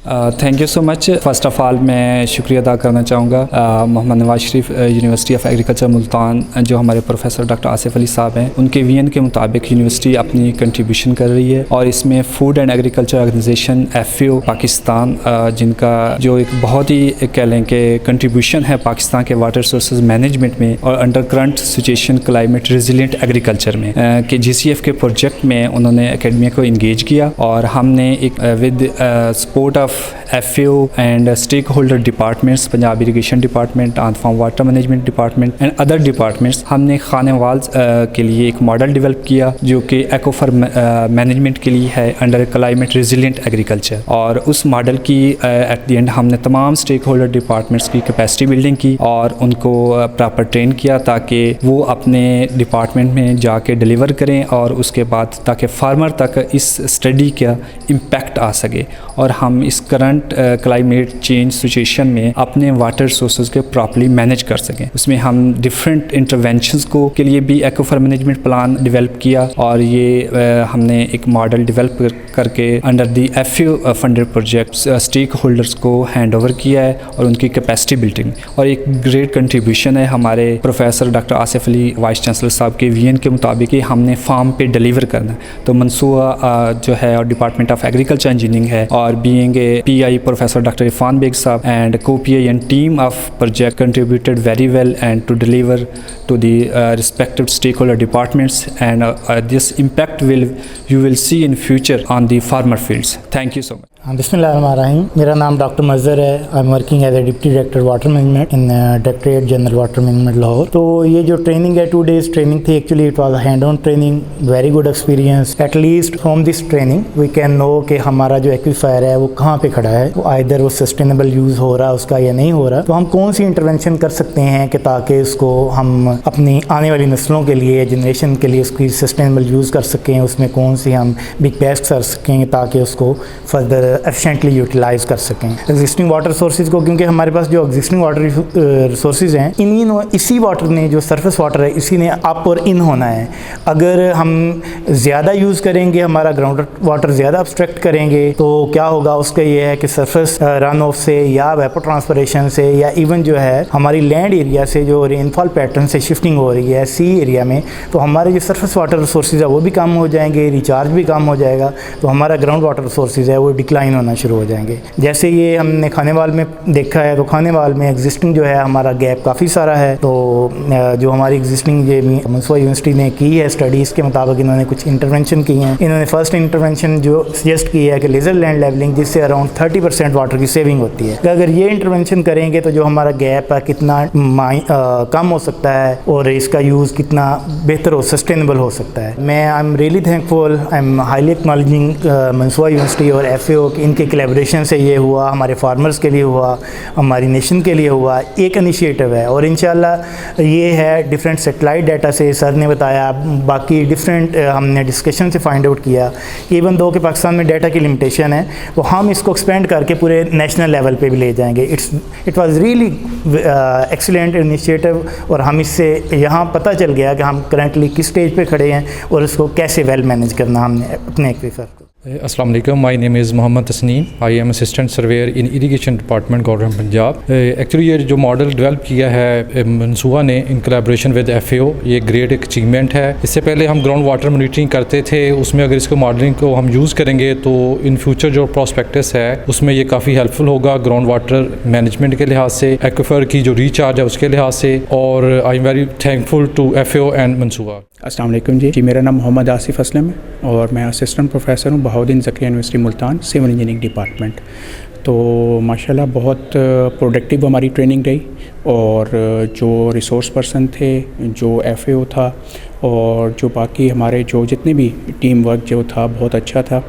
Thank you so much. First of all मैं शुक्रिया अदा करना चाहूँगा Mohammad Nawaz Sharif university of agriculture Multan, जो हमारे प्रोफेसर डॉक्टर आसिफ अली साहब हैं, उनके विजन के मुताबिक यूनिवर्सिटी अपनी कंट्रीब्यूशन कर रही है और इसमें food and agriculture organization FAO Pakistan, जिनका जो एक बहुत ही कह लें कि कंट्रीब्यूशन है पाकिस्तान के वाटर रिसोर्स मैनेजमेंट में और under current situation climate resilient agriculture में कि GCF के प्रोजेक्ट में उन्होंने एकेडमिया को इंगेज किया और हमने एक with support of FAO and stakeholder departments, Punjab irrigation department, on farm water management department and other departments, हमने खानेवाल के लिए एक मॉडल डेवलप किया जो कि एक्वाफर मैनेजमेंट के लिए है अंडर क्लाइमेट रेजिलिएंट एग्रीकल्चर। और उस मॉडल की एट द एंड हमने तमाम स्टेक होल्डर डिपार्टमेंट्स की कैपेसिटी बिल्डिंग की और उनको प्रॉपर ट्रेन किया ताकि वो अपने डिपार्टमेंट में जाके डिलीवर करें और उसके बाद ताकि फार्मर तक इस स्टडी का इम्पैक्ट आ सके और हम इस करंट क्लाइमेट चेंज सिचुएशन में अपने वाटर रिसोर्सेज के प्रॉपर्ली मैनेज कर सकें। उसमें हम डिफरेंट इंटरवेंशंस को के लिए भी एक्वाफर मैनेजमेंट प्लान डेवलप किया और ये हमने एक मॉडल डेवलप करके under the FAO funded project stakeholders को हैंड ओवर किया है और उनकी कैपेसिटी बिल्डिंग और एक ग्रेट कंट्रीब्यूशन है हमारे professor doctor Asif Ali vice chancellor साहब के विजन के मुताबिक कि हमने फार्म पे डिलीवर करना है। तो मंसूबा जो है और डिपार्टमेंट ऑफ एग्रीकल्चर इंजीनियरिंग है और being a PI professor doctor Irfan Baig साहब and co-PI and team of project contributed very well and to deliver to the respective stakeholder departments and this impact you will see in future on the farmer fields. Thank you so much. बिस्मिल्लाहिर्रहमानिर्रहीम। मेरा नाम doctor Mazhar है। I am working as a deputy director water management in directorate general water management Lahore. तो ये जो training है 2 days training थी। Actually it was hand on training, very good experience. At least from this training we can know कि हमारा जो एक्वीफायर है वो कहाँ पे खड़ा है, वो आइदर वो सस्टेनेबल यूज़ हो रहा है उसका या नहीं हो रहा। तो हम कौन सी इंटरवेंशन कर सकते हैं कि ताकि उसको हम अपनी आने वाली नस्लों के लिए, जनरेशन के लिए उसकी सस्टेनेबल यूज़ कर सकें, उसमें कौन सी हम बिग बैक्स कर सकें ताकि उसको फर्दर एफिशिएंटली यूटिलाइज़ कर सकें एग्जिस्टिंग वाटर सोर्सेज को। क्योंकि हमारे पास जो एग्जिस्टिंग वाटर रिसोर्सेज हैं इसी वाटर ने, जो सरफेस वाटर है, इसी ने अप और इन होना है। अगर हम ज़्यादा यूज़ करेंगे, हमारा ग्राउंड वाटर ज़्यादा अब्स्ट्रैक्ट करेंगे तो क्या होगा, उसका ये है कि सरफेस रन ऑफ से या वेपर ट्रांसपरेशन से या इवन जो है हमारी लैंड एरिया से जो रेनफॉल पैटर्न से शिफ्टिंग हो रही है सी एरिया में, तो हमारे जो सरफेस वाटर रिसोर्सेज है वो भी कम हो जाएंगे, रिचार्ज भी कम हो जाएगा, तो हमारा ग्राउंड वाटर रिसोर्सेज है वो डिक्लाइन होना शुरू हो जाएंगे। जैसे ये हमने खानेवाल में देखा है, तो खानेवाल में एग्जिस्टिंग जो है हमारा गैप काफ़ी सारा है। तो जो हमारी एग्जिस्टिंग ये मनसूबा यूनिवर्सिटी ने की है स्टडीज़ के मुताबिक इन्होंने कुछ इंटरवेंशन की हैं। इन्होंने फर्स्ट इंटरवेंशन जो सजेस्ट की है कि लेज़र लैंड लेवलिंग, जिससे अराउंड 30% वाटर की सेविंग होती है। अगर ये इंटरवेंशन करेंगे तो जो हमारा गैप है कितना कम हो सकता है और इसका यूज़ कितना बेहतर हो, सस्टेनेबल हो सकता है। मैं I am really thankful, I am highly acknowledging मनसूबा यूनिवर्सिटी और FAO की इनके कोलैबोरेशन से ये हुआ, हमारे फार्मर्स के लिए हुआ, हमारी नेशन के लिए हुआ, एक इनिशिएटिव है। और इंशाल्लाह ये है डिफरेंट सेटेलाइट डाटा से सर ने बताया, बाकी डिफरेंट हमने डिस्कशन से फाइंड आउट किया। इवन दो कि पाकिस्तान में डाटा की लिमिटेशन है, तो हम इसको एक्सपेंड करके पूरे नेशनल लेवल पे भी ले जाएंगे। It was really excellent initiative और हम इससे यहाँ पता चल गया कि हम करंटली किस स्टेज पे खड़े हैं और उसको कैसे वेल मैनेज करना हमने अपने एक्वीफर को। अस्सलाम वालेकुम, my name is Mohammad Tasneem, I am assistant surveyor in irrigation department government Punjab. Actually ये जो मॉडल डेवलप किया है मनसूबा ने इन कोलैबोरेशन विद FAO, ये ग्रेट एक अचीवमेंट है। इससे पहले हम ग्राउंड वाटर मॉनिटरिंग करते थे, उसमें अगर इसको मॉडलिंग को हम यूज़ करेंगे तो इन फ्यूचर जो प्रॉस्पेक्टस है उसमें ये काफ़ी हेल्पफुल होगा ग्राउंड वाटर मैनेजमेंट के लिहाज से, एक्वीफर की जो रिचार्ज है उसके लिहाज से। और I am very thankful to FAO and मनसूबा। अस्सलाम वालेकुम जी, मेरा नाम मोहम्मद आसिफ असलम है और मैं असिस्टेंट प्रोफेसर हूँ Bahauddin Zakariya university Multan, civil engineering department. तो माशाल्लाह बहुत प्रोडक्टिव हमारी ट्रेनिंग रही और जो रिसोर्स पर्सन थे, जो FAO था और जो बाकी हमारे जो जितने भी टीम वर्क जो था बहुत अच्छा था।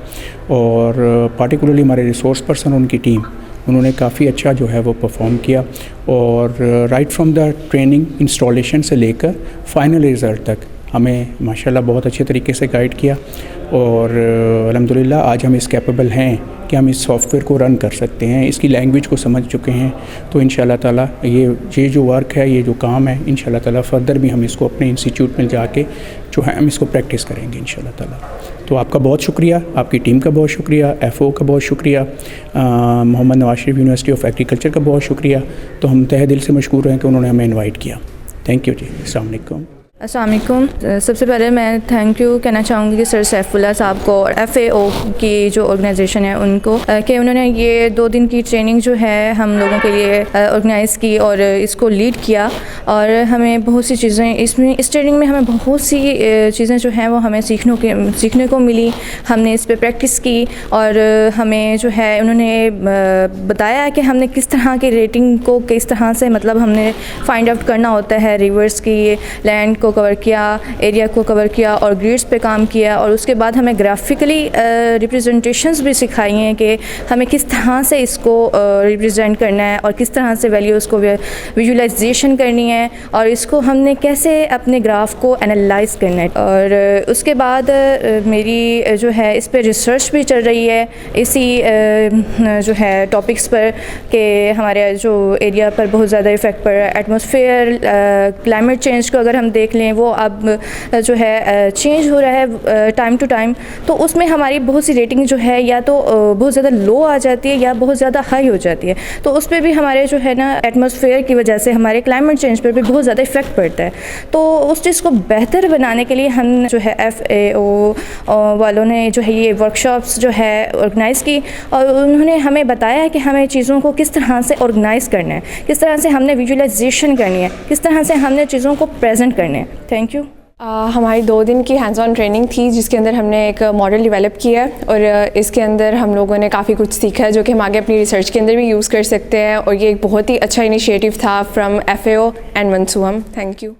और पार्टिकुलरली हमारे रिसोर्स पर्सन, उनकी टीम, उन्होंने काफ़ी अच्छा जो है वो परफॉर्म किया और right from the training installation से लेकर फाइनल रिज़ल्ट तक हमें माशाल्लाह बहुत अच्छे तरीके से गाइड किया। और अल्हम्दुलिल्लाह आज हम इस कैपेबल हैं कि हम इस सॉफ्टवेयर को रन कर सकते हैं, इसकी लैंग्वेज को समझ चुके हैं। तो इंशाल्लाह ताला ये जो वर्क है, ये जो काम है, इंशाल्लाह ताला फर्दर भी हम इसको अपने इंस्टीट्यूट में जाके जो है हम इसको प्रैक्टिस करेंगे इंशाल्लाह ताला। تو آپ کا بہت شکریہ, آپ کی ٹیم کا بہت شکریہ, FO کا بہت شکریہ, محمد Nawaz Sharif university of agriculture کا بہت شکریہ. تو ہم تہہ دل سے مشکور ہیں کہ انہوں نے ہمیں انوائٹ کیا. تھینک یو جی. السلام علیکم. السلام علیکم. سب سے پہلے میں تھینک یو کہنا چاہوں گی کہ سر سیف اللہ صاحب کو اور FAO کی جو آرگنائزیشن ہے ان کو, کہ انہوں نے یہ 2 دن کی ٹریننگ جو ہے ہم لوگوں کے لیے آرگنائز کی اور اس کو لیڈ کیا. اور ہمیں بہت سی چیزیں اس ٹریننگ میں ہمیں بہت سی چیزیں جو ہیں وہ ہمیں سیکھنے کو ملی. ہم نے اس پہ پریکٹس کی اور ہمیں جو ہے انہوں نے بتایا کہ ہم نے کس طرح کی ریٹنگ کو کس طرح سے مطلب ہم نے فائنڈ آؤٹ کرنا ہوتا ہے. ریورس کی, لینڈ کو کور کیا, ایریا کو کور کیا اور گریڈس پہ کام کیا. اور اس کے بعد ہمیں گرافکلی ریپرزنٹیشنز بھی سکھائی ہیں کہ ہمیں کس طرح سے اس کو ریپرزینٹ کرنا ہے اور کس طرح سے ویلیوز کو ویژولائزیشن کرنی ہے اور اس کو ہم نے کیسے اپنے گراف کو انالائز کرنا ہے. اور اس کے بعد میری جو ہے اس پہ ریسرچ بھی چل رہی ہے اسی جو ہے ٹاپکس پر کہ ہمارے جو ایریا پر بہت زیادہ افیکٹ پڑ رہا ہے. ایٹماسفیئر, کلائمیٹ چینج کو اگر ہم دیکھ لیں وہ اب جو ہے چینج ہو رہا ہے ٹائم ٹو ٹائم. تو اس میں ہماری بہت سی ریٹنگ جو ہے یا تو بہت زیادہ لو آ جاتی ہے یا بہت زیادہ ہائی ہو جاتی ہے. تو اس پہ بھی ہمارے جو ہے نا ایٹماسفیئر کی وجہ سے ہمارے کلائمیٹ چینج پر بھی بہت زیادہ افیکٹ پڑتا ہے. تو اس چیز کو بہتر بنانے کے لیے ہم جو ہے FAO والوں نے جو ہے یہ ورکشاپس جو ہے آرگنائز کی اور انہوں نے ہمیں بتایا کہ ہمیں چیزوں کو کس طرح سے آرگنائز کرنا ہے, کس طرح سے ہم نے ویژولائزیشن کرنی ہے, کس طرح سے ہم نے چیزوں کو پریزنٹ کرنے ہیں. Thank you. ہماری 2 دن کی ہینڈز آن ٹریننگ تھی جس کے اندر ہم نے ایک ماڈل ڈیولپ کیا ہے اور اس کے اندر ہم لوگوں نے کافی کچھ سیکھا ہے جو کہ ہم آگے اپنی ریسرچ کے اندر بھی یوز کر سکتے ہیں. اور یہ ایک بہت ہی اچھا انیشیٹو تھا فرام FAO اینڈ منصوہم. Thank you.